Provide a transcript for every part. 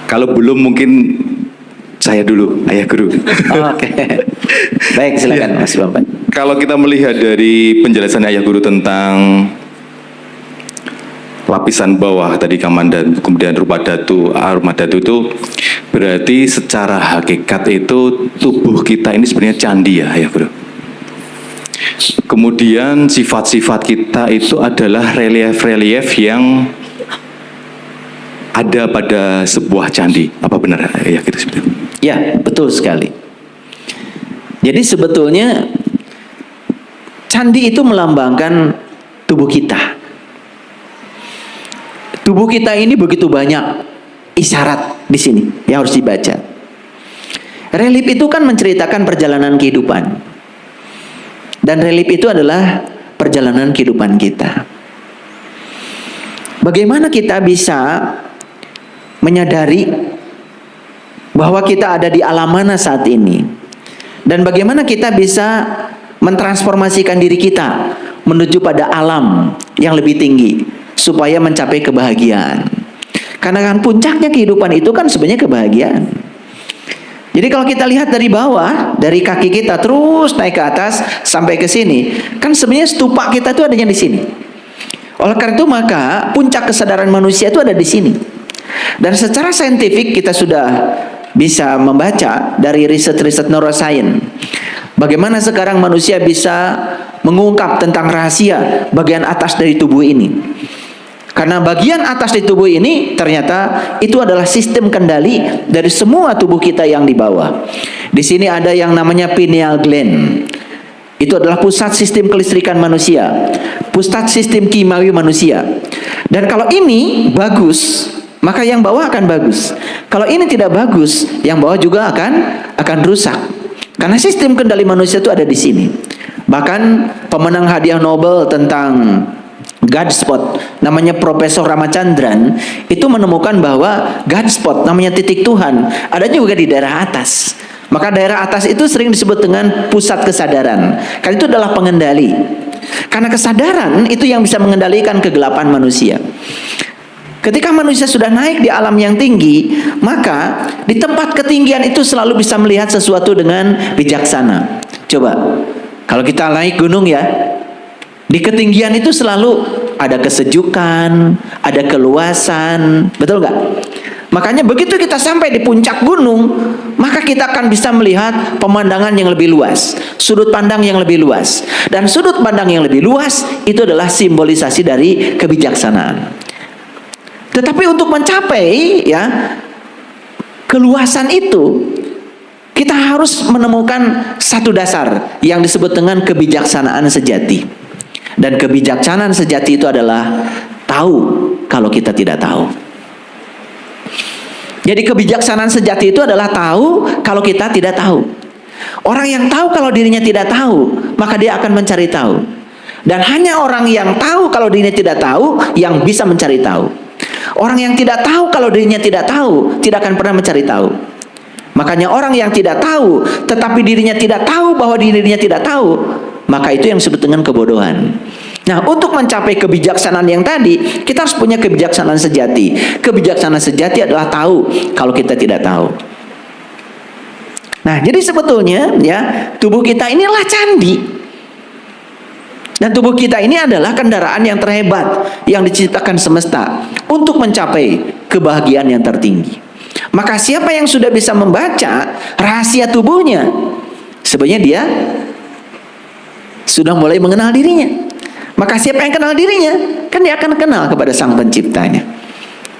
Kalau belum mungkin saya dulu, Ayah Guru. Oke. Baik, silakan Mas Bambang. Kalau kita melihat dari penjelasan Ayah Guru tentang lapisan bawah tadi Kamandanu, kemudian rupa datu, aroma datu itu berarti secara hakikat itu tubuh kita ini sebenarnya candi ya, Ayah Guru. Kemudian sifat-sifat kita itu adalah relief-relief yang ada pada sebuah candi. Apa benar ya gitu sebenarnya? Ya, betul sekali. Jadi sebetulnya candi itu melambangkan tubuh kita. Tubuh kita ini begitu banyak isyarat di sini yang harus dibaca. Relief itu kan menceritakan perjalanan kehidupan. Dan relief itu adalah perjalanan kehidupan kita. Bagaimana kita bisa menyadari bahwa kita ada di alam mana saat ini, dan bagaimana kita bisa mentransformasikan diri kita menuju pada alam yang lebih tinggi supaya mencapai kebahagiaan. Karena kan puncaknya kehidupan itu kan sebenarnya kebahagiaan. Jadi kalau kita lihat dari bawah, dari kaki kita terus naik ke atas sampai ke sini, kan sebenarnya stupa kita itu adanya di sini. Oleh karena itu maka puncak kesadaran manusia itu ada di sini. Dan secara saintifik kita sudah bisa membaca dari riset-riset neuroscience bagaimana sekarang manusia bisa mengungkap tentang rahasia bagian atas dari tubuh ini. Karena bagian atas di tubuh ini ternyata itu adalah sistem kendali dari semua tubuh kita yang di bawah. Di sini ada yang namanya pineal gland. Itu adalah pusat sistem kelistrikan manusia, pusat sistem kimiawi manusia. Dan kalau ini bagus, maka yang bawah akan bagus. Kalau ini tidak bagus, yang bawah juga akan rusak. Karena sistem kendali manusia itu ada di sini. Bahkan pemenang hadiah Nobel tentang God spot, namanya Profesor Ramachandran, itu menemukan bahwa God spot, namanya titik Tuhan, ada juga di daerah atas. Maka daerah atas itu sering disebut dengan pusat kesadaran. Karena itu adalah pengendali. Karena kesadaran itu yang bisa mengendalikan kegelapan manusia. Ketika manusia sudah naik di alam yang tinggi, maka di tempat ketinggian itu selalu bisa melihat sesuatu dengan bijaksana. Coba, kalau kita naik gunung ya, di ketinggian itu selalu ada kesejukan, ada keluasan, betul nggak? Makanya begitu kita sampai di puncak gunung, maka kita akan bisa melihat pemandangan yang lebih luas, sudut pandang yang lebih luas. Dan sudut pandang yang lebih luas itu adalah simbolisasi dari kebijaksanaan. Tetapi untuk mencapai ya keluasan itu, kita harus menemukan satu dasar yang disebut dengan kebijaksanaan sejati. Dan kebijaksanaan sejati itu adalah tahu kalau kita tidak tahu. Jadi kebijaksanaan sejati itu adalah tahu kalau kita tidak tahu. Orang yang tahu kalau dirinya tidak tahu, maka dia akan mencari tahu. Dan hanya orang yang tahu kalau dirinya tidak tahu yang bisa mencari tahu. Orang yang tidak tahu kalau dirinya tidak tahu tidak akan pernah mencari tahu. Makanya orang yang tidak tahu tetapi dirinya tidak tahu bahwa dirinya tidak tahu, maka itu yang disebut dengan kebodohan. Nah, untuk mencapai kebijaksanaan yang tadi, kita harus punya kebijaksanaan sejati. Kebijaksanaan sejati adalah tahu kalau kita tidak tahu. Nah, jadi sebetulnya ya, tubuh kita inilah candi. Dan tubuh kita ini adalah kendaraan yang terhebat yang diciptakan semesta untuk mencapai kebahagiaan yang tertinggi. Maka siapa yang sudah bisa membaca rahasia tubuhnya, sebenarnya dia sudah mulai mengenal dirinya. Maka siapa yang kenal dirinya, kan dia akan kenal kepada Sang Penciptanya.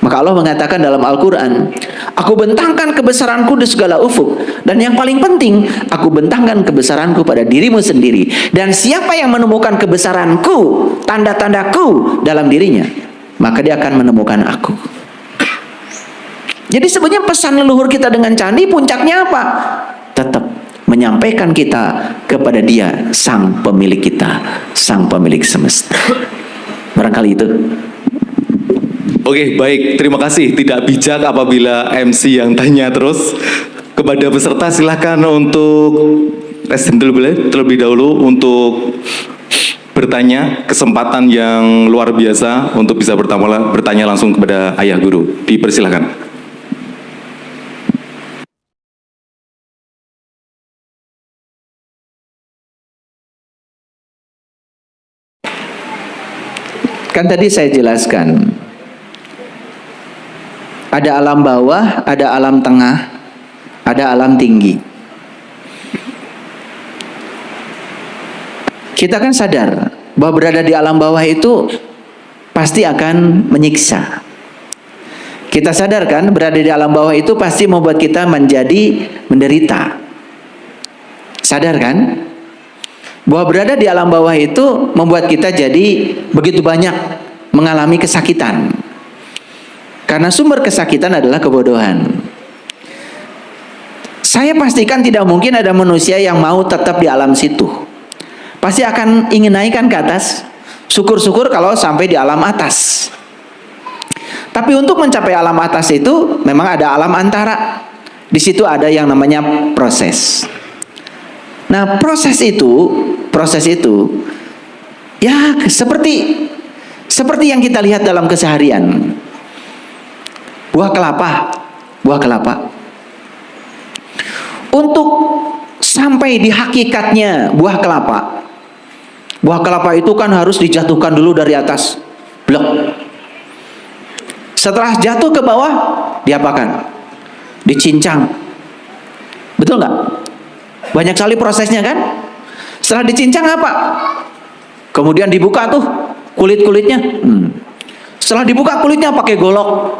Maka Allah mengatakan dalam Al-Quran, aku bentangkan kebesaranku di segala ufuk. Dan yang paling penting, aku bentangkan kebesaranku pada dirimu sendiri. Dan siapa yang menemukan kebesaranku, tanda-tandaku dalam dirinya, maka dia akan menemukan aku. Jadi sebenarnya pesan leluhur kita dengan candi, puncaknya apa? Tetap menyampaikan kita kepada Dia, Sang Pemilik kita, Sang Pemilik semesta. Barangkali itu. Oke, baik. Terima kasih. Tidak bijak apabila MC yang tanya terus. Kepada peserta silakan untuk terlebih dahulu untuk bertanya. Kesempatan yang luar biasa untuk bisa bertanya langsung kepada Ayah Guru. Dipersilakan. Kan tadi saya jelaskan, ada alam bawah, ada alam tengah, ada alam tinggi. Kita kan sadar bahwa berada di alam bawah itu pasti akan menyiksa. Kita sadar kan berada di alam bawah itu pasti membuat kita menjadi menderita. Sadar kan bahwa berada di alam bawah itu membuat kita jadi begitu banyak mengalami kesakitan. Karena sumber kesakitan adalah kebodohan. Saya pastikan tidak mungkin ada manusia yang mau tetap di alam situ. Pasti akan ingin naikkan ke atas. Syukur-syukur kalau sampai di alam atas. Tapi untuk mencapai alam atas itu memang ada alam antara. Di situ ada yang namanya proses. Nah, proses itu ya seperti yang kita lihat dalam keseharian. Buah kelapa. Untuk sampai di hakikatnya buah kelapa itu kan harus dijatuhkan dulu dari atas blok. Setelah jatuh ke bawah, diapakan? Dicincang. Betul nggak? Banyak sekali prosesnya kan? Setelah dicincang apa? Kemudian dibuka tuh kulit-kulitnya. Setelah dibuka kulitnya pakai golok.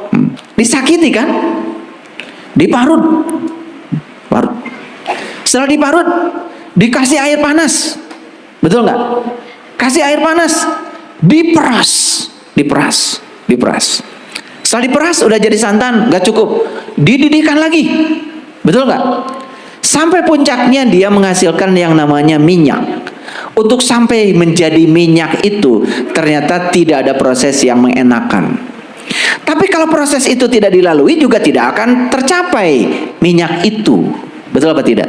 Disakiti kan? Diparut. Setelah diparut, dikasih air panas. Betul nggak? Kasih air panas, diperas. Setelah diperas udah jadi santan, nggak cukup, dididihkan lagi. Betul nggak? Sampai puncaknya dia menghasilkan yang namanya minyak. Untuk sampai menjadi minyak itu ternyata tidak ada proses yang mengenakan. Tapi kalau proses itu tidak dilalui juga tidak akan tercapai minyak itu. Betul apa tidak?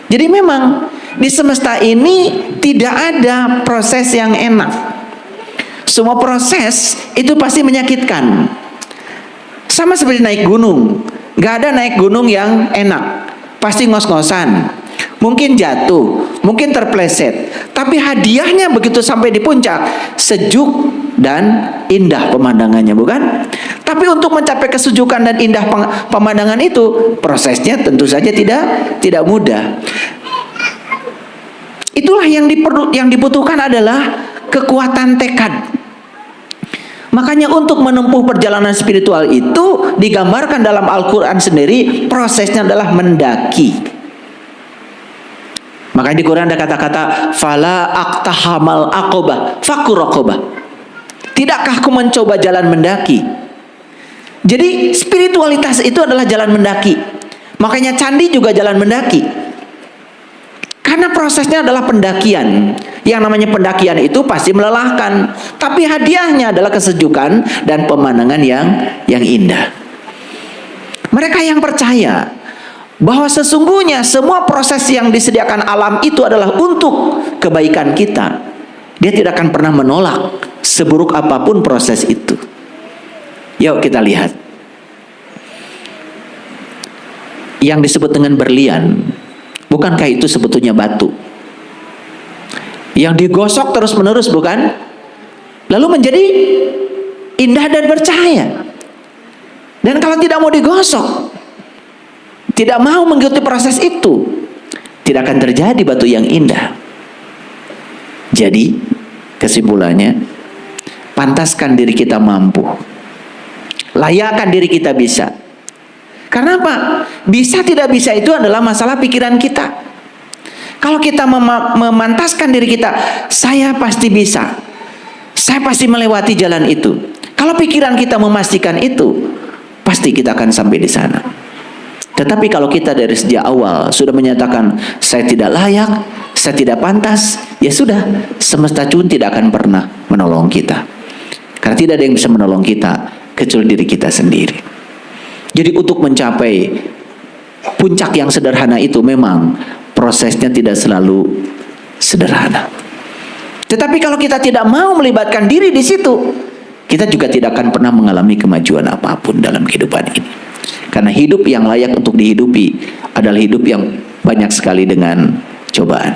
Jadi memang di semesta ini tidak ada proses yang enak. Semua proses itu pasti menyakitkan. Sama seperti naik gunung. Gak ada naik gunung yang enak. Pasti ngos-ngosan. Mungkin jatuh, mungkin terpleset. Tapi hadiahnya begitu sampai di puncak, sejuk dan indah pemandangannya, bukan? Tapi untuk mencapai kesejukan dan indah pemandangan itu, prosesnya tentu saja tidak mudah. Itulah yang dibutuhkan adalah kekuatan tekad. Makanya untuk menempuh perjalanan spiritual itu digambarkan dalam Al-Quran sendiri, prosesnya adalah mendaki. Makanya di Quran ada kata-kata fala aqtahamal aqobah fakuraqobah. Tidakkah aku mencoba jalan mendaki? Jadi spiritualitas itu adalah jalan mendaki. Makanya candi juga jalan mendaki. Karena prosesnya adalah pendakian. Yang namanya pendakian itu pasti melelahkan, tapi hadiahnya adalah kesejukan dan pemandangan yang indah. Mereka yang percaya bahwa sesungguhnya semua proses yang disediakan alam itu adalah untuk kebaikan kita, dia tidak akan pernah menolak seburuk apapun proses itu. Yuk kita lihat yang disebut dengan berlian. Bukankah itu sebetulnya batu yang digosok terus menerus, bukan? Lalu menjadi indah dan bercahaya. Dan kalau tidak mau digosok, tidak mau mengikuti proses itu, tidak akan terjadi batu yang indah. Jadi kesimpulannya, pantaskan diri kita mampu, layakkan diri kita bisa. Karena apa? Bisa tidak bisa itu adalah masalah pikiran kita. Kalau kita memantaskan diri kita, saya pasti bisa, saya pasti melewati jalan itu. Kalau pikiran kita memastikan itu, pasti kita akan sampai di sana. Tetapi kalau kita dari sejak awal sudah menyatakan saya tidak layak, saya tidak pantas, ya sudah, semesta pun tidak akan pernah menolong kita. Karena tidak ada yang bisa menolong kita kecuali diri kita sendiri. Jadi untuk mencapai puncak yang sederhana itu memang prosesnya tidak selalu sederhana. Tetapi kalau kita tidak mau melibatkan diri di situ, kita juga tidak akan pernah mengalami kemajuan apapun dalam kehidupan ini. Karena hidup yang layak untuk dihidupi adalah hidup yang banyak sekali dengan cobaan.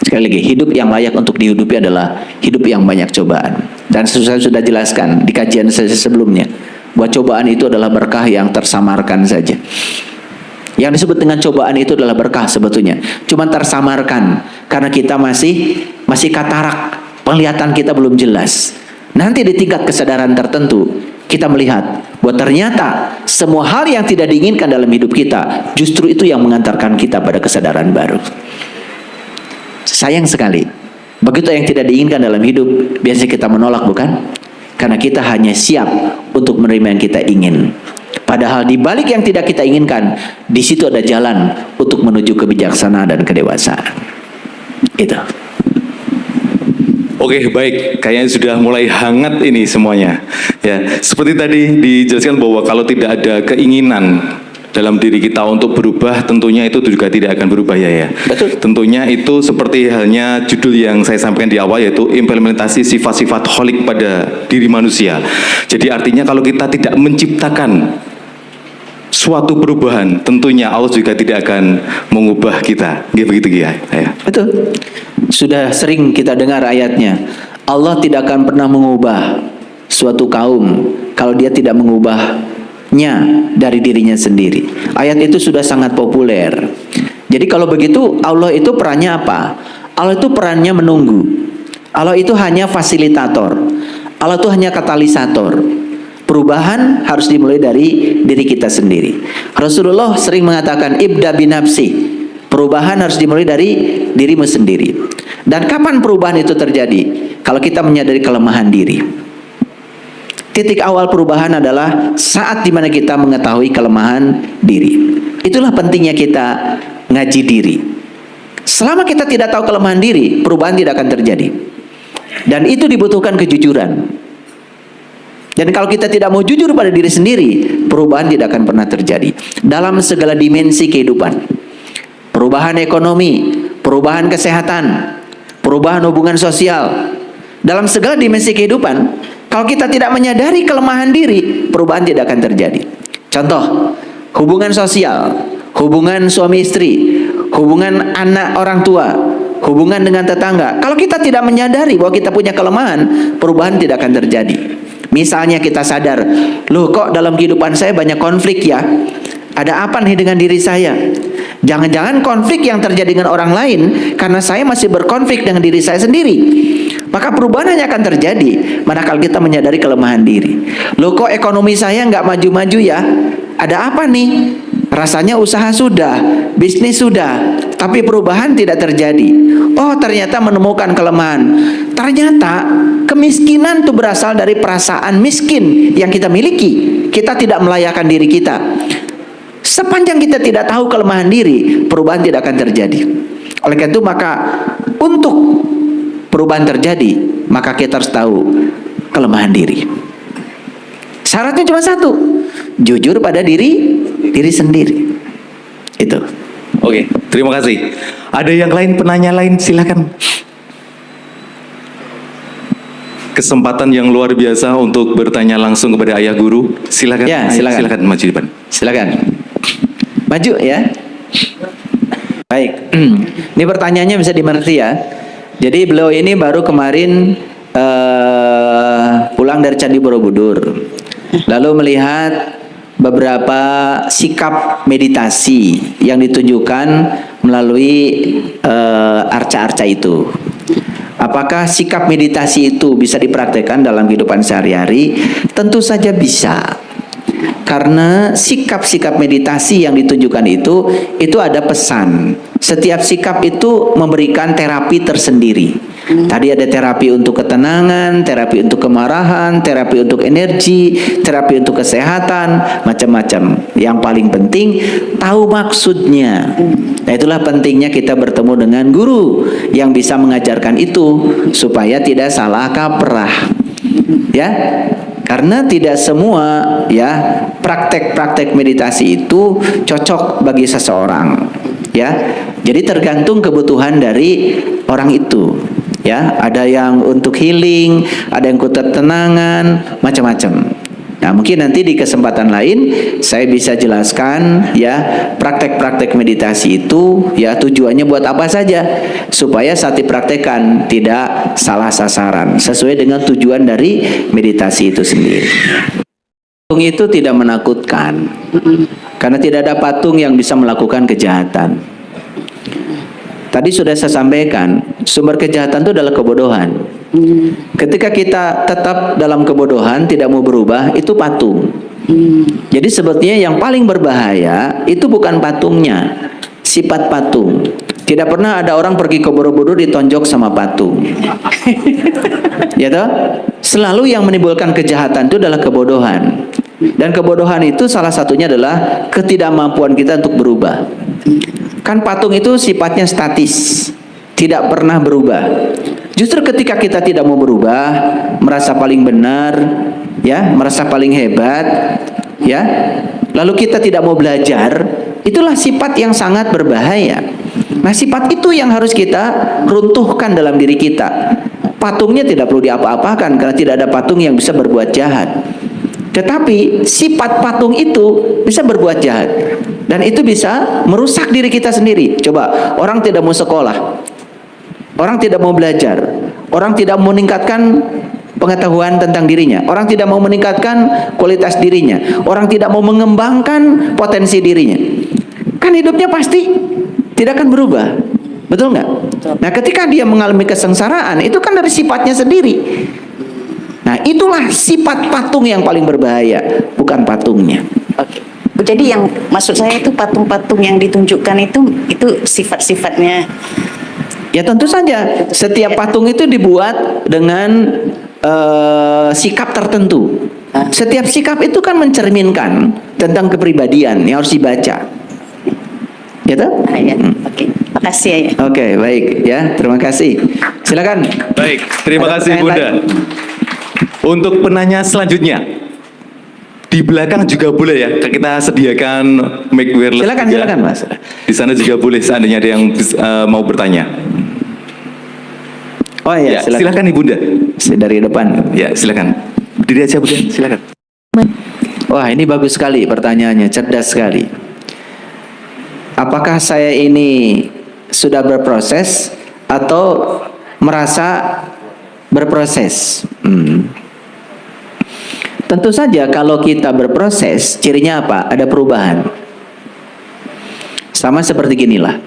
Sekali lagi, hidup yang layak untuk dihidupi adalah hidup yang banyak cobaan. Dan saya sudah jelaskan di kajian saya sebelumnya, bahwa cobaan itu adalah berkah yang tersamarkan saja. Yang disebut dengan cobaan itu adalah berkah sebetulnya, cuma tersamarkan karena kita masih katarak, penglihatan kita belum jelas. Nanti di tingkat kesadaran tertentu kita melihat bahwa ternyata semua hal yang tidak diinginkan dalam hidup kita justru itu yang mengantarkan kita pada kesadaran baru. Sayang sekali, begitu yang tidak diinginkan dalam hidup biasanya kita menolak, bukan? Karena kita hanya siap untuk menerima yang kita ingin. Padahal di balik yang tidak kita inginkan, di situ ada jalan untuk menuju kebijaksanaan dan kedewasaan. Itu. Oke, baik. Kayaknya sudah mulai hangat ini semuanya. Ya, seperti tadi dijelaskan bahwa kalau tidak ada keinginan dalam diri kita untuk berubah, tentunya itu juga tidak akan berubah ya. Betul. Tentunya itu seperti halnya judul yang saya sampaikan di awal, yaitu implementasi sifat-sifat holik pada diri manusia. Jadi artinya kalau kita tidak menciptakan suatu perubahan, tentunya Allah juga tidak akan mengubah kita. Begitu ya. Betul. Sudah sering kita dengar ayatnya, Allah tidak akan pernah mengubah suatu kaum kalau dia tidak mengubahnya dari dirinya sendiri. Ayat itu sudah sangat populer. Jadi kalau begitu, Allah itu perannya apa? Allah itu perannya menunggu. Allah itu hanya fasilitator. Allah itu hanya katalisator. Perubahan harus dimulai dari diri kita sendiri. Rasulullah sering mengatakan ibda binafsi. Perubahan harus dimulai dari dirimu sendiri. Dan kapan perubahan itu terjadi? Kalau kita menyadari kelemahan diri. Titik awal perubahan adalah saat dimana kita mengetahui kelemahan diri. Itulah pentingnya kita ngaji diri. Selama kita tidak tahu kelemahan diri, perubahan tidak akan terjadi. Dan itu dibutuhkan kejujuran. Dan kalau kita tidak mau jujur pada diri sendiri, perubahan tidak akan pernah terjadi. Dalam segala dimensi kehidupan. Perubahan ekonomi, perubahan kesehatan, perubahan hubungan sosial. Dalam segala dimensi kehidupan, kalau kita tidak menyadari kelemahan diri, perubahan tidak akan terjadi. Contoh, hubungan sosial, hubungan suami istri, hubungan anak orang tua, hubungan dengan tetangga. Kalau kita tidak menyadari bahwa kita punya kelemahan, perubahan tidak akan terjadi. Misalnya kita sadar, loh kok dalam kehidupan saya banyak konflik ya? Ada apa nih dengan diri saya? Jangan-jangan konflik yang terjadi dengan orang lain karena saya masih berkonflik dengan diri saya sendiri. Maka perubahan hanya akan terjadi manakala kita menyadari kelemahan diri. Loh kok ekonomi saya nggak maju-maju ya? Ada apa nih? Rasanya usaha sudah, bisnis sudah, tapi perubahan tidak terjadi. Oh, ternyata menemukan kelemahan. Ternyata kemiskinan itu berasal dari perasaan miskin yang kita miliki. Kita tidak melayakkan diri kita. Sepanjang kita tidak tahu kelemahan diri, perubahan tidak akan terjadi. Oleh karena itu, maka untuk perubahan terjadi, maka kita harus tahu kelemahan diri. Syaratnya cuma satu, jujur pada diri sendiri. Itu. Oke, terima kasih. Ada yang lain, penanya lain, silakan. Kesempatan yang luar biasa untuk bertanya langsung kepada ayah guru. Silakan. Ya, silakan. Silakan maju depan. Silakan. Maju ya. Baik. Ini pertanyaannya bisa dimengerti ya. Jadi beliau ini baru kemarin pulang dari Candi Borobudur. Lalu melihat beberapa sikap meditasi yang ditunjukkan melalui arca-arca itu. Apakah sikap meditasi itu bisa dipraktekkan dalam kehidupan sehari-hari? Tentu saja bisa. Karena sikap-sikap meditasi yang ditunjukkan itu ada pesan. Setiap sikap itu memberikan terapi tersendiri. Tadi ada terapi untuk ketenangan, terapi untuk kemarahan, terapi untuk energi, terapi untuk kesehatan, macam-macam. Yang paling penting tahu maksudnya. Nah, itulah pentingnya kita bertemu dengan guru yang bisa mengajarkan itu supaya tidak salah kaprah. Ya. Karena tidak semua ya praktek-praktek meditasi itu cocok bagi seseorang. Ya. Jadi tergantung kebutuhan dari orang itu. Ya, ada yang untuk healing, ada yang untuk ketenangan, macam-macam. Nah, mungkin nanti di kesempatan lain saya bisa jelaskan ya praktek-praktek meditasi itu ya tujuannya buat apa saja supaya saat dipraktekkan tidak salah sasaran sesuai dengan tujuan dari meditasi itu sendiri. Patung itu tidak menakutkan karena tidak ada patung yang bisa melakukan kejahatan. Tadi sudah saya sampaikan, sumber kejahatan itu adalah kebodohan. Ketika kita tetap dalam kebodohan, tidak mau berubah, itu patung. Jadi sebetulnya yang paling berbahaya itu bukan patungnya, sifat patung. Tidak pernah ada orang pergi ke Borobudur ditonjok sama patung. Ya toh? Selalu yang menimbulkan kejahatan itu adalah kebodohan. Dan kebodohan itu salah satunya adalah ketidakmampuan kita untuk berubah. Kan patung itu sifatnya statis, tidak pernah berubah. Justru ketika kita tidak mau berubah, merasa paling benar, ya, merasa paling hebat, ya, lalu kita tidak mau belajar, itulah sifat yang sangat berbahaya. Nah, sifat itu yang harus kita runtuhkan dalam diri kita. Patungnya tidak perlu diapa-apakan karena tidak ada patung yang bisa berbuat jahat. Tetapi sifat patung itu bisa berbuat jahat. Dan itu bisa merusak diri kita sendiri. Coba, orang tidak mau sekolah, orang tidak mau belajar, orang tidak mau meningkatkan pengetahuan tentang dirinya, orang tidak mau meningkatkan kualitas dirinya, orang tidak mau mengembangkan potensi dirinya. Kan hidupnya pasti tidak akan berubah. Betul nggak? Nah, ketika dia mengalami kesengsaraan, itu kan dari sifatnya sendiri. Nah, itulah sifat patung yang paling berbahaya, bukan patungnya. Oke. Jadi yang maksud saya itu patung-patung yang ditunjukkan itu sifat-sifatnya. Ya tentu saja, setiap patung itu dibuat dengan sikap tertentu. Setiap sikap itu kan mencerminkan tentang kepribadian yang harus dibaca. Gitu? Ya. Oke. Makasih ya. Oke, baik ya. Terima kasih. Silakan. Baik, terima Ada kasih pertanyaan Bunda. lain? Untuk penanya selanjutnya, di belakang juga boleh ya, kita sediakan mic wireless. Silakan, juga. silakan, Mas. Di sana juga boleh seandainya ada yang mau bertanya. Oh iya, Ya, silakan Ibunda. Dari depan. Ya, silakan. Berdiri aja Bunda, silakan. Wah, ini bagus sekali pertanyaannya, cerdas sekali. Apakah saya ini sudah berproses atau merasa berproses? Tentu saja kalau kita berproses, cirinya apa? Ada perubahan. Sama seperti ginilah.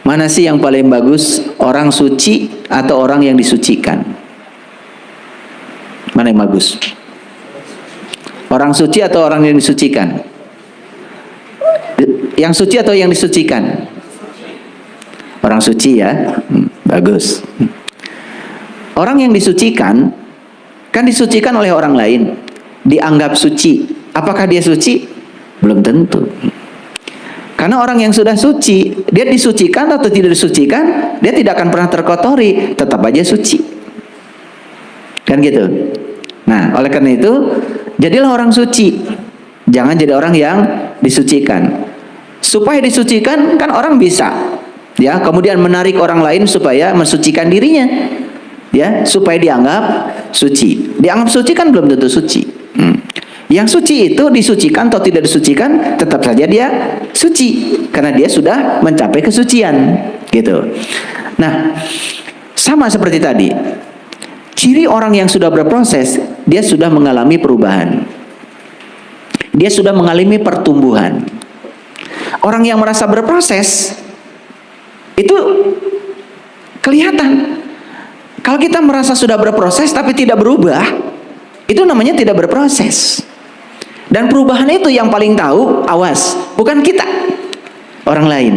Mana sih yang paling bagus? Orang suci atau orang yang disucikan? Mana yang bagus? Orang suci atau orang yang disucikan? Yang suci atau yang disucikan? Orang suci ya. Bagus. Orang yang disucikan kan disucikan oleh orang lain, dianggap suci. Apakah dia suci? Belum tentu. Karena orang yang sudah suci, dia disucikan atau tidak disucikan, dia tidak akan pernah terkotori, tetap aja suci. Kan gitu. Nah, oleh karena itu, jadilah orang suci. Jangan jadi orang yang disucikan. Supaya disucikan, kan orang bisa, ya, kemudian menarik orang lain supaya mensucikan dirinya. Ya, supaya dianggap suci. Dianggap suci kan belum tentu suci. Yang suci itu disucikan atau tidak disucikan, tetap saja dia suci karena dia sudah mencapai kesucian, gitu. Nah, sama seperti tadi. Ciri orang yang sudah berproses, dia sudah mengalami perubahan. Dia sudah mengalami pertumbuhan. Orang yang merasa berproses itu kelihatan. Kalau kita merasa sudah berproses tapi tidak berubah, itu namanya tidak berproses. Dan perubahan itu yang paling tahu, awas, bukan kita, orang lain.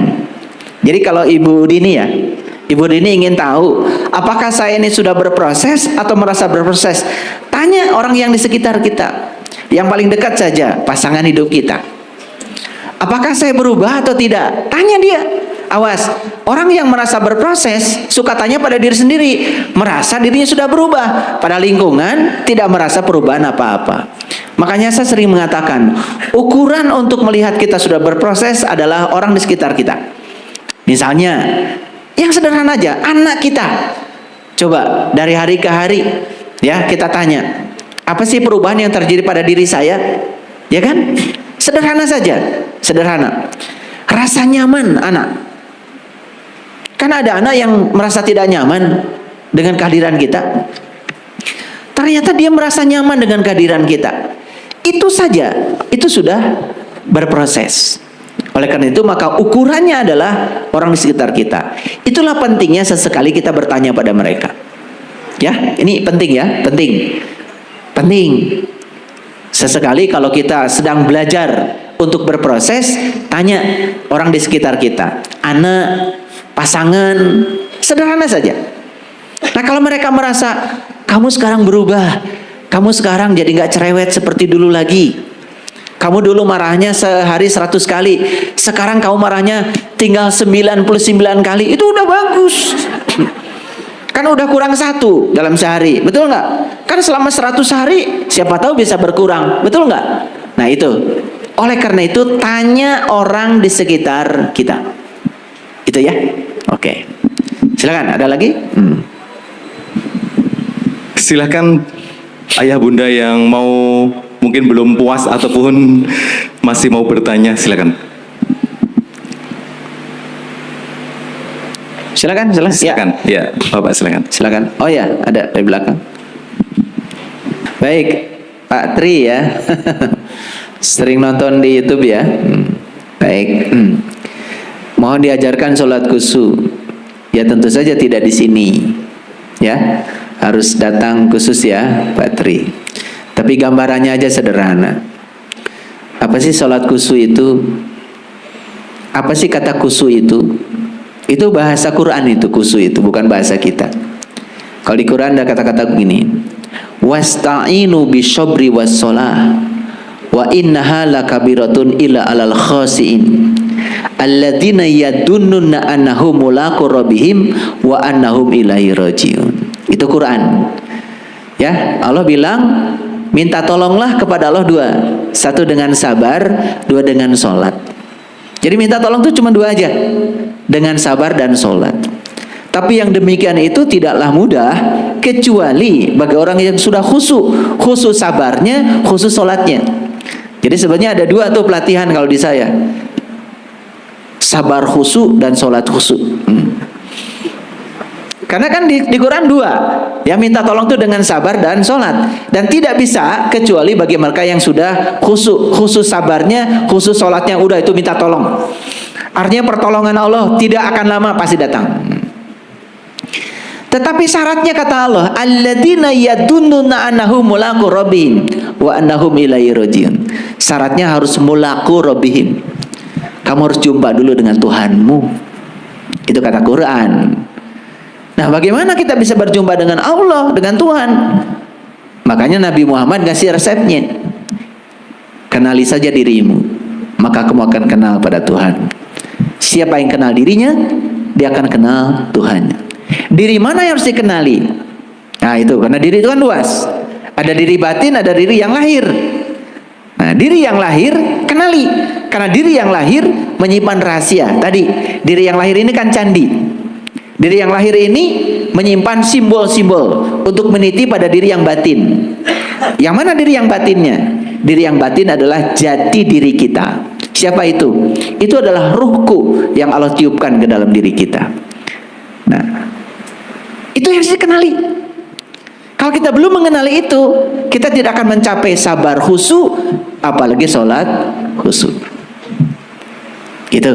Jadi kalau Ibu Dini ya, Ibu Dini ingin tahu, apakah saya ini sudah berproses atau merasa berproses? Tanya orang yang di sekitar kita, yang paling dekat saja, pasangan hidup kita. Apakah saya berubah atau tidak? Tanya dia. Awas, orang yang merasa berproses suka tanya pada diri sendiri, merasa dirinya sudah berubah, pada lingkungan tidak merasa perubahan apa-apa. Makanya saya sering mengatakan, ukuran untuk melihat kita sudah berproses adalah orang di sekitar kita. Misalnya, yang sederhana aja, anak kita. Coba dari hari ke hari, ya, kita tanya, Apa sih perubahan yang terjadi pada diri saya? Ya kan? Sederhana saja, sederhana. Rasa nyaman anak. Kan ada anak yang merasa tidak nyaman dengan kehadiran kita. Ternyata dia merasa nyaman dengan kehadiran kita. Itu saja, itu sudah berproses. Oleh karena itu maka ukurannya adalah orang di sekitar kita. Itulah pentingnya sesekali kita bertanya pada mereka. Ya, ini penting ya, penting. Penting. Sesekali kalau kita sedang belajar untuk berproses, tanya orang di sekitar kita, anak, pasangan, sederhana saja. Nah kalau mereka merasa kamu sekarang berubah, kamu sekarang jadi nggak cerewet seperti dulu lagi. Kamu dulu marahnya sehari 100 kali, sekarang kamu marahnya tinggal 99 kali. Itu udah bagus. Kan udah kurang 1 dalam sehari, betul nggak? Kan selama 100 hari, siapa tahu bisa berkurang, betul nggak? Nah itu. Oleh karena itu, tanya orang di sekitar kita. Itu ya. Oke. Silakan, ada lagi? Silakan ayah bunda yang mau mungkin belum puas ataupun masih mau bertanya, silakan. Silakan. Silakan. Ya, Bapak silakan. Silakan. Oh ya, ada dari belakang. Baik, Pak Tri ya. Sering nonton di YouTube ya. Baik. Mohon diajarkan sholat khusyuk. Ya tentu saja tidak di sini. Ya, harus datang khusus ya, Pak Tri. Tapi gambarannya aja sederhana. Apa sih sholat khusyuk itu? Apa sih kata khusyuk itu? Itu bahasa Quran itu, khusyuk itu, bukan bahasa kita. Kalau di Quran ada kata-kata begini. Wasta'inu bisyabri was-shalah wa innaha lakabiratun illa alal khasiin alladzina yadunnuna annahum mulaqu rabbihim wa annahum ilaihi rajiun. Itu Quran. Ya, Allah bilang minta tolonglah kepada Allah 2. 1 dengan sabar, 2 dengan sholat. Jadi minta tolong itu cuma 2 aja. Dengan sabar dan sholat. Tapi yang demikian itu tidaklah mudah kecuali bagi orang yang sudah khusyuk. Khusyuk sabarnya, khusyuk sholatnya. Jadi sebenarnya ada 2 tuh pelatihan kalau di saya. Sabar khusyuk dan sholat khusyuk. Karena kan di Quran 2, ya minta tolong itu dengan sabar dan sholat. Dan tidak bisa kecuali bagi mereka yang sudah khusyuk. Khusyuk sabarnya, khusyuk sholatnya, udah itu minta tolong. Artinya pertolongan Allah tidak akan lama, pasti datang. Tetapi syaratnya kata Allah, alladzina yadunnuna annahum mulaqu rabbihim wa annahum ilaihi rajiun. Syaratnya harus mulaqu rabbihim. Kamu harus jumpa dulu dengan Tuhanmu. Itu kata Quran. Nah, bagaimana kita bisa berjumpa dengan Allah, dengan Tuhan? Makanya Nabi Muhammad ngasih resepnya. Kenali saja dirimu, maka kamu akan kenal pada Tuhan. Siapa yang kenal dirinya, dia akan kenal Tuhannya. Diri mana yang harus dikenali? Nah itu, karena diri itu kan luas. Ada diri batin, ada diri yang lahir. Nah, diri yang lahir kenali. Karena diri yang lahir menyimpan rahasia. Tadi, diri yang lahir ini kan candi. Diri yang lahir ini menyimpan simbol-simbol untuk meniti pada diri yang batin. Yang mana diri yang batinnya? Diri yang batin adalah jati diri kita. Siapa itu? Itu adalah ruhku yang Allah tiupkan ke dalam diri kita. Nah, itu yang harus dikenali. Kalau kita belum mengenali itu, kita tidak akan mencapai sabar khusyuk, apalagi sholat khusyuk. Gitu,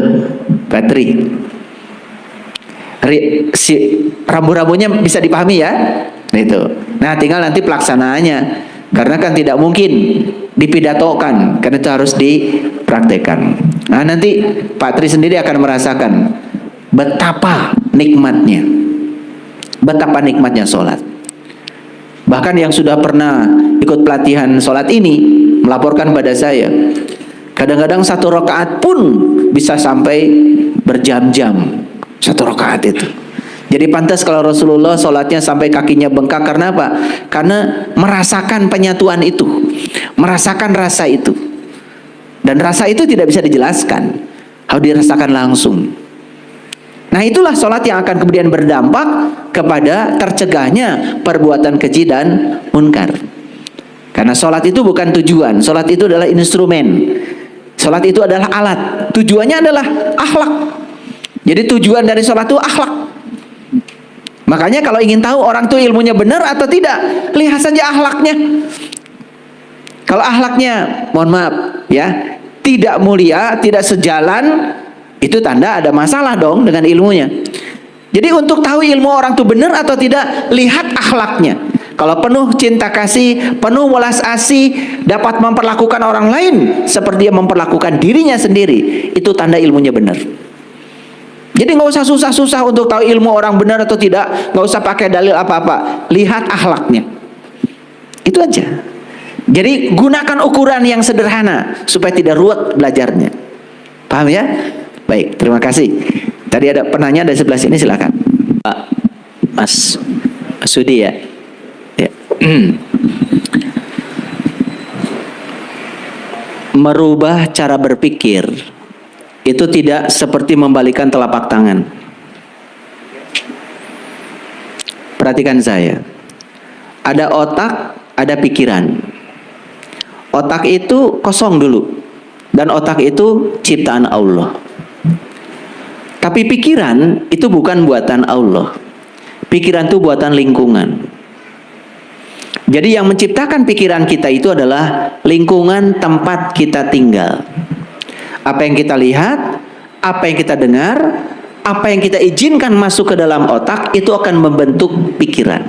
Patri. Rambu-rambunya bisa dipahami ya. Itu. Nah, tinggal nanti pelaksanaannya. Karena kan tidak mungkin dipidatokan, karena itu harus dipraktekkan. Nah, nanti Pak Tri sendiri akan merasakan betapa nikmatnya. Betapa nikmatnya sholat. Bahkan yang sudah pernah ikut pelatihan sholat ini melaporkan pada saya, kadang-kadang 1 rakaat pun bisa sampai berjam-jam. 1 rakaat itu. Jadi pantas kalau Rasulullah sholatnya sampai kakinya bengkak. Karena apa? Karena merasakan penyatuan itu, merasakan rasa itu. Dan rasa itu tidak bisa dijelaskan, harus dirasakan langsung. Nah, itulah sholat yang akan kemudian berdampak kepada tercegahnya perbuatan keji dan munkar. Karena sholat itu bukan tujuan, sholat itu adalah instrumen, sholat itu adalah alat, tujuannya adalah akhlak. Jadi tujuan dari sholat itu akhlak. Makanya kalau ingin tahu orang itu ilmunya benar atau tidak, lihat saja akhlaknya. Kalau akhlaknya, mohon maaf ya, tidak mulia, tidak sejalan, itu tanda ada masalah dong dengan ilmunya. Jadi untuk tahu ilmu orang itu benar atau tidak, lihat akhlaknya. Kalau penuh cinta kasih, penuh welas asih, dapat memperlakukan orang lain seperti dia memperlakukan dirinya sendiri, itu tanda ilmunya benar. Jadi nggak usah susah-susah untuk tahu ilmu orang benar atau tidak, nggak usah pakai dalil apa-apa, lihat akhlaknya. Itu aja. Jadi gunakan ukuran yang sederhana supaya tidak ruwet belajarnya. Paham ya? Baik, terima kasih. Tadi ada penanya dari sebelah sini, silakan. Pak Mas Sudi ya. Ya. Merubah cara berpikir itu tidak seperti membalikan telapak tangan. Perhatikan saya. Ada otak, ada pikiran. Otak itu kosong dulu. Dan otak itu ciptaan Allah. Tapi pikiran itu bukan buatan Allah. Pikiran itu buatan lingkungan. Jadi yang menciptakan pikiran kita itu adalah lingkungan tempat kita tinggal. Apa yang kita lihat, apa yang kita dengar, apa yang kita izinkan masuk ke dalam otak, itu akan membentuk pikiran.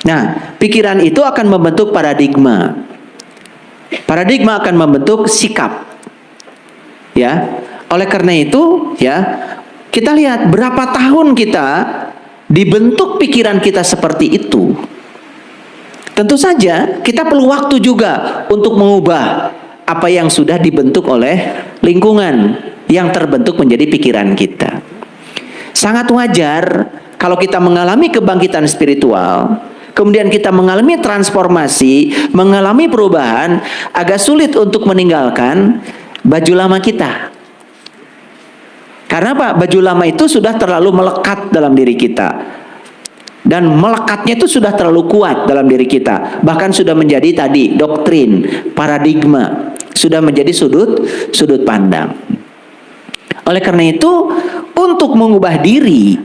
Nah, pikiran itu akan membentuk paradigma. Paradigma akan membentuk sikap. Ya. Oleh karena itu, ya, kita lihat berapa tahun kita dibentuk pikiran kita seperti itu. Tentu saja kita perlu waktu juga untuk mengubah apa yang sudah dibentuk oleh lingkungan yang terbentuk menjadi pikiran kita. Sangat wajar kalau kita mengalami kebangkitan spiritual, kemudian kita mengalami transformasi, mengalami perubahan, agak sulit untuk meninggalkan baju lama kita. Karena apa? Baju lama itu sudah terlalu melekat dalam diri kita. Dan melekatnya itu sudah terlalu kuat dalam diri kita. Bahkan sudah menjadi tadi doktrin, paradigma, sudah menjadi sudut pandang. Oleh karena itu, untuk mengubah diri,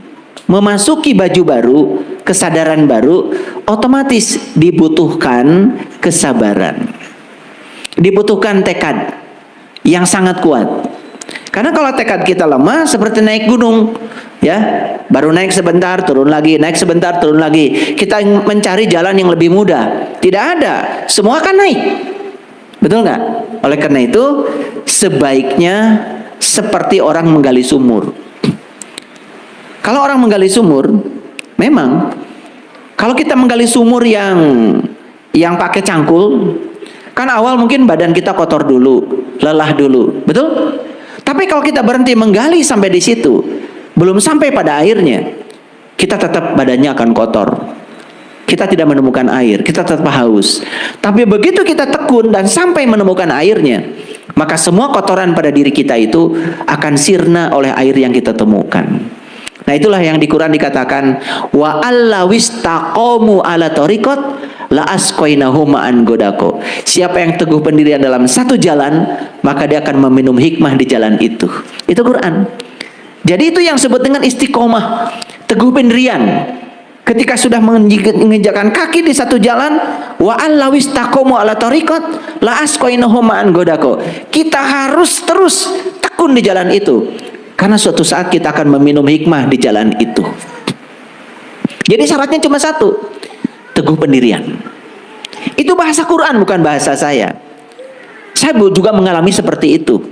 memasuki baju baru, kesadaran baru, otomatis dibutuhkan kesabaran. Dibutuhkan tekad yang sangat kuat. Karena kalau tekad kita lemah seperti naik gunung, ya, baru naik sebentar, turun lagi, naik sebentar, turun lagi. Kita mencari jalan yang lebih mudah. Tidak ada, semua akan naik. Betul nggak? Oleh karena itu, sebaiknya seperti orang menggali sumur. Kalau orang menggali sumur, memang kalau kita menggali sumur yang pakai cangkul, kan awal mungkin badan kita kotor dulu, lelah dulu, betul? Tapi kalau kita berhenti menggali sampai di situ, belum sampai pada airnya, kita tetap badannya akan kotor. Kita tidak menemukan air, kita tetap haus. Tapi begitu kita tekun dan sampai menemukan airnya, maka semua kotoran pada diri kita itu akan sirna oleh air yang kita temukan. Nah, itulah yang di Quran dikatakan, wa allawistaqamu ala tariqat la asqainahum ma'an godako. Siapa yang teguh pendirian dalam satu jalan, maka dia akan meminum hikmah di jalan itu. Itu Quran. Jadi itu yang disebut dengan istiqomah, teguh pendirian. Ketika sudah menginjakkan kaki di satu jalan, wa allawistaqamu ala tariqat la asqainahum ma'an godako. Kita harus terus tekun di jalan itu. Karena suatu saat kita akan meminum hikmah di jalan itu. Jadi syaratnya cuma satu, teguh pendirian. Itu bahasa Quran, bukan bahasa saya. Saya juga mengalami seperti itu.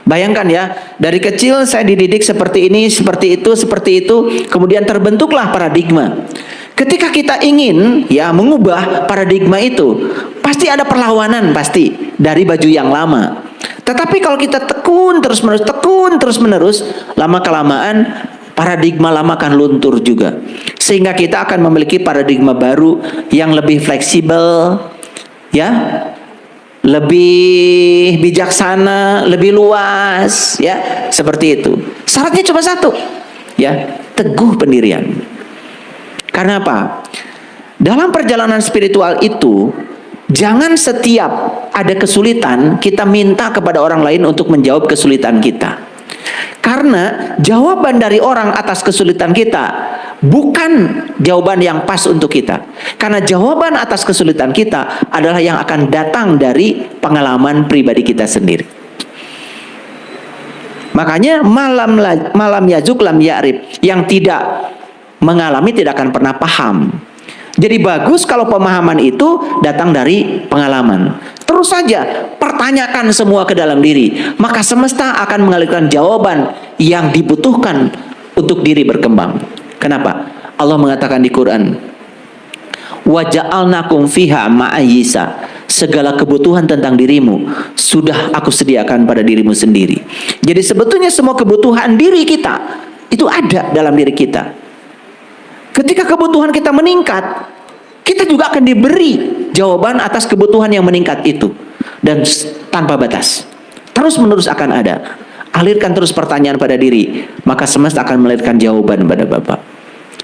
Bayangkan ya, dari kecil saya dididik seperti ini, seperti itu, kemudian terbentuklah paradigma. Ketika kita ingin ya mengubah paradigma itu, pasti ada perlawanan pasti dari baju yang lama. Tetapi kalau kita tekun terus menerus, lama kelamaan paradigma lama akan luntur juga. Sehingga kita akan memiliki paradigma baru yang lebih fleksibel, ya, lebih bijaksana, lebih luas, ya, seperti itu. Syaratnya cuma satu, ya, teguh pendirian. Karena apa? Dalam perjalanan spiritual itu Jangan setiap ada kesulitan kita minta kepada orang lain untuk menjawab kesulitan kita. Karena jawaban dari orang atas kesulitan kita bukan jawaban yang pas untuk kita. Karena jawaban atas kesulitan kita adalah yang akan datang dari pengalaman pribadi kita sendiri. Makanya malam yazuk lam ya'rif, yang tidak mengalami tidak akan pernah paham. Jadi bagus kalau pemahaman itu datang dari pengalaman. Terus saja pertanyakan semua ke dalam diri, maka semesta akan mengalirkan jawaban yang dibutuhkan untuk diri berkembang. Kenapa? Allah mengatakan di Quran, wa ja'alnakum fiha ma'ayisa, segala kebutuhan tentang dirimu sudah aku sediakan pada dirimu sendiri. Jadi sebetulnya semua kebutuhan diri kita itu ada dalam diri kita. Ketika kebutuhan kita meningkat, kita juga akan diberi jawaban atas kebutuhan yang meningkat itu, dan tanpa batas. Terus menerus akan ada. Alirkan terus pertanyaan pada diri, maka semesta akan melahirkan jawaban pada Bapak.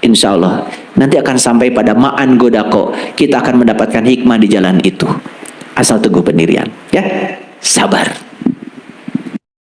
Insya Allah nanti akan sampai pada ma'an godako, kita akan mendapatkan hikmah di jalan itu, asal teguh pendirian, ya, sabar.